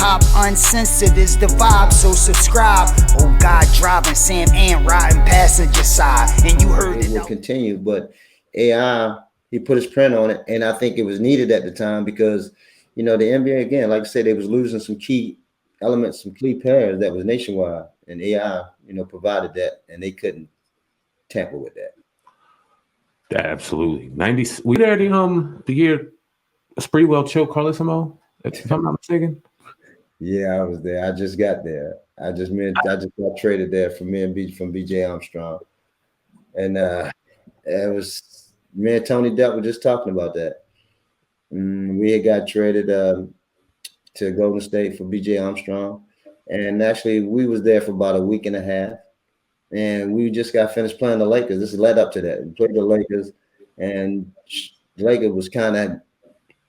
Hop Uncensored is the vibe, so subscribe. Oh God, driving Sam and riding passenger side. And you heard it will continue, but AI, he put his print on it, and I think it was needed at the time because, the NBA, again, like I said, they was losing some key elements, some key players that was nationwide, and AI, provided that, and they couldn't tamper with that. Absolutely. 90s. We there the year Sprewell choked Carlesimo, if I'm not mistaken. Yeah, I was there. I just got there. I just got traded there from B.J. Armstrong, and it was me and Tony Depp were just talking about that. We had got traded to Golden State for B.J. Armstrong, and actually we was there for about a week and a half. And we just got finished playing the Lakers. This led up to that. We played the Lakers, and the Lakers was kind of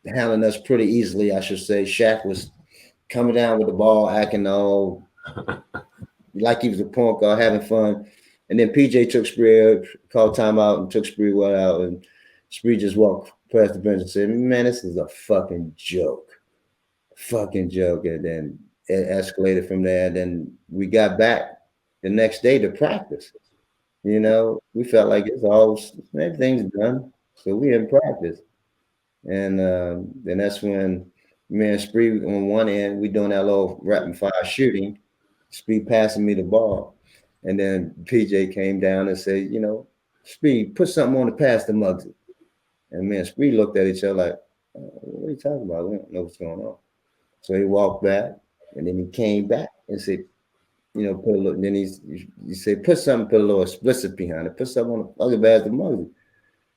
handling us pretty easily, I should say. Shaq was coming down with the ball, acting all like he was a point guard, having fun. And then P.J. took Sprewell, called timeout, and took Sprewell out. And Spree just walked past the bench and said, "Man, this is a fucking joke. Fucking joke." And then it escalated from there. And then we got back the next day to practice. We felt like everything's done, so we in practice. And then that's when me and Spree on one end, we doing that little rapid fire shooting, Spree passing me the ball. And then PJ came down and said, Spree, put something on the pass to Moggsy. And me and Spree looked at each other like, what are you talking about? We don't know what's going on. So he walked back, and then he came back and said, put a little, then he said, put a little explicit behind it, put something on the other pass to Moggsy.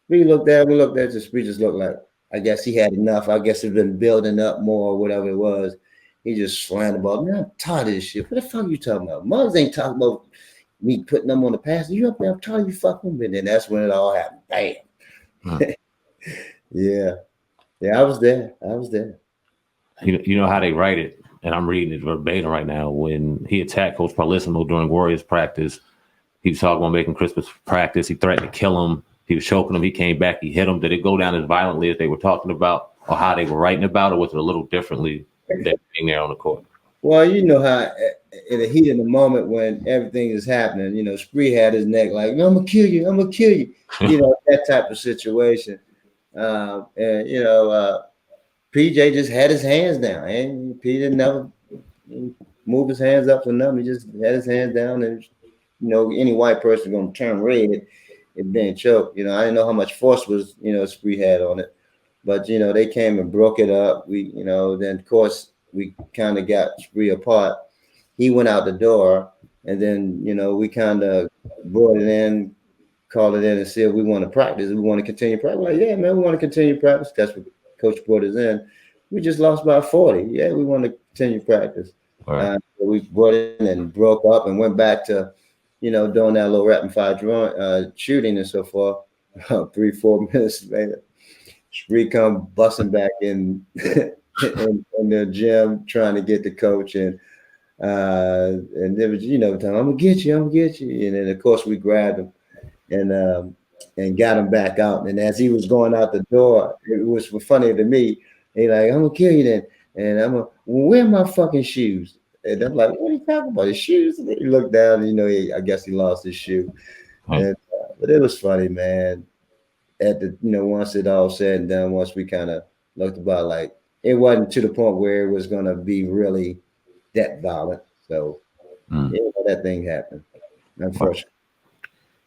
We looked at the Spree just looked like, I guess he had enough. I guess it's been building up more or whatever it was. He just slammed the ball. Man, I'm tired of this shit. What the fuck you talking about? Muggs ain't talking about me putting them on the pass. You up there? I'm tired of you fucking. And then that's when it all happened. Bam. Huh. Yeah, I was there. You know how they write it, and I'm reading it verbatim right now. When he attacked Coach Carlesimo during Warriors practice, he was talking about making Christmas practice. He threatened to kill him. He was choking him. He came back. He hit him. Did it go down as violently as they were talking about, or how they were writing about, or was it a little differently than being there on the court? Well, you know how in the heat of the moment when everything is happening, Spree had his neck like, "No, I'm gonna kill you. I'm gonna kill you." That type of situation. And PJ just had his hands down, and PJ never moved his hands up for nothing. He just had his hands down, and any white person gonna turn red. It being choked, I didn't know how much force was, Spree had on it, but they came and broke it up. We, then of course we kind of got Spree apart. He went out the door, and then we kind of brought it in, called it in, and said we want to practice. We want to continue practice. Like, yeah, man, we want to continue practice. That's what Coach brought us in. We just lost by 40. Yeah, we want to continue practice. Right. We brought it in and broke up and went back to. Doing that little rapid fire shooting and so forth. 3-4 minutes later, Spree come busting back in the gym trying to get the coach, and there was I'm gonna get you, and then of course we grabbed him and got him back out. And as he was going out the door, it was funny to me. He like, "I'm gonna kill you then," and I'm gonna wear my fucking shoes. And I'm like, "What are you talking about? His shoes?" And he looked down, and I guess he lost his shoe. And, but it was funny, man. At the, once it all said and done, once we kind of looked about, like, it wasn't to the point where it was going to be really that violent. So that thing happened, unfortunately.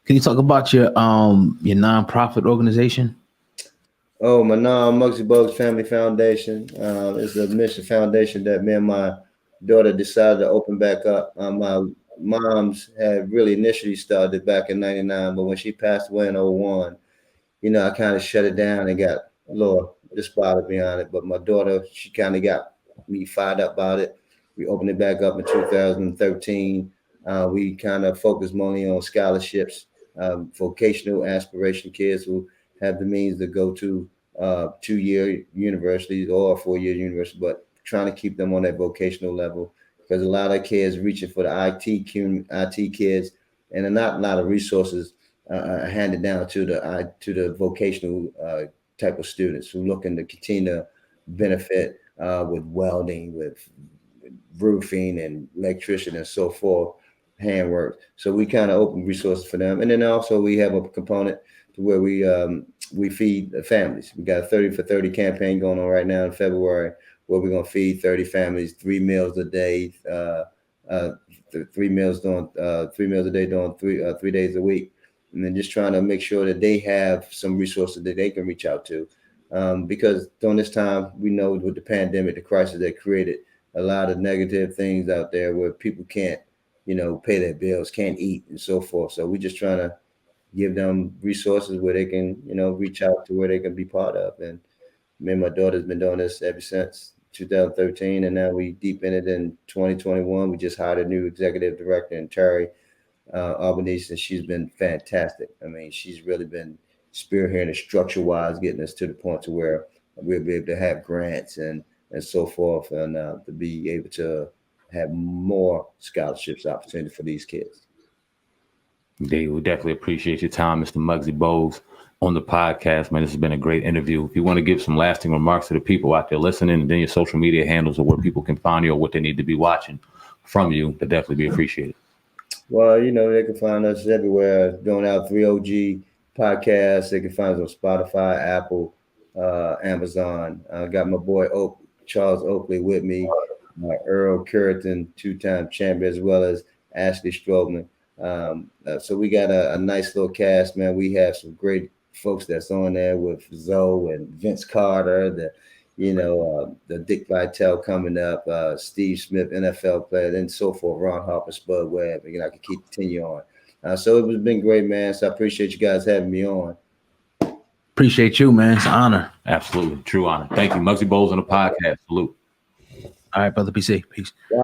Can you talk about your nonprofit organization? Oh, my Moggsy Bogues Family Foundation. It's a mission foundation that me and my daughter decided to open back up. My mom's had really initially started back in 99, but when she passed away in 01, I kind of shut it down and got a little despondent behind it. But my daughter, she kind of got me fired up about it. We opened it back up in 2013. We kind of focused mainly on scholarships, vocational aspiration kids who have the means to go to 2-year universities or a 4-year university, but trying to keep them on that vocational level, because a lot of kids reaching for the IT kids, and not a lot of resources handed down to the vocational type of students who looking to continue to benefit with welding, with roofing and electrician and so forth, handwork. So we kind of open resources for them. And then also we have a component to where we feed the families. We got a 30 for 30 campaign going on right now in February, where we're going to feed 30 families 3 meals a day, 3 meals a day during 3 days a week. And then just trying to make sure that they have some resources that they can reach out to. Because during this time, we know with the pandemic, the crisis that created a lot of negative things out there where people can't, pay their bills, can't eat and so forth. So we're just trying to give them resources where they can, reach out to where they can be part of. And me and my daughter's been doing this ever since 2013. And now we deep in it in 2021. We just hired a new executive director in Terry Albanese, and she's been fantastic. I mean, she's really been spearheading structure-wise, getting us to the point to where we'll be able to have grants and so forth, and to be able to have more scholarships opportunity for these kids. Dave, we definitely appreciate your time, Mr. Moggsy Bogues, on the podcast, man. This has been a great interview. If you want to give some lasting remarks to the people out there listening, and then your social media handles or where people can find you or what they need to be watching from you, that'd definitely be appreciated. Well, they can find us everywhere. Going out 3OG podcast. They can find us on Spotify, Apple, Amazon. I got my boy Charles Oakley with me, Earl Curtin, 2-time champion, as well as Ashley Strobman. So we got a nice little cast, man. We have some great folks that's on there with Zoe and Vince Carter, the Dick Vitale coming up, Steve Smith, NFL player, and so forth, Ron Harper, Spud Webb. I could continue on. So it has been great, man. So I appreciate you guys having me on. Appreciate you, man. It's an honor. Absolutely. True honor. Thank you. Moggsy Bogues on the podcast. Salute. All right, brother. PC. Peace.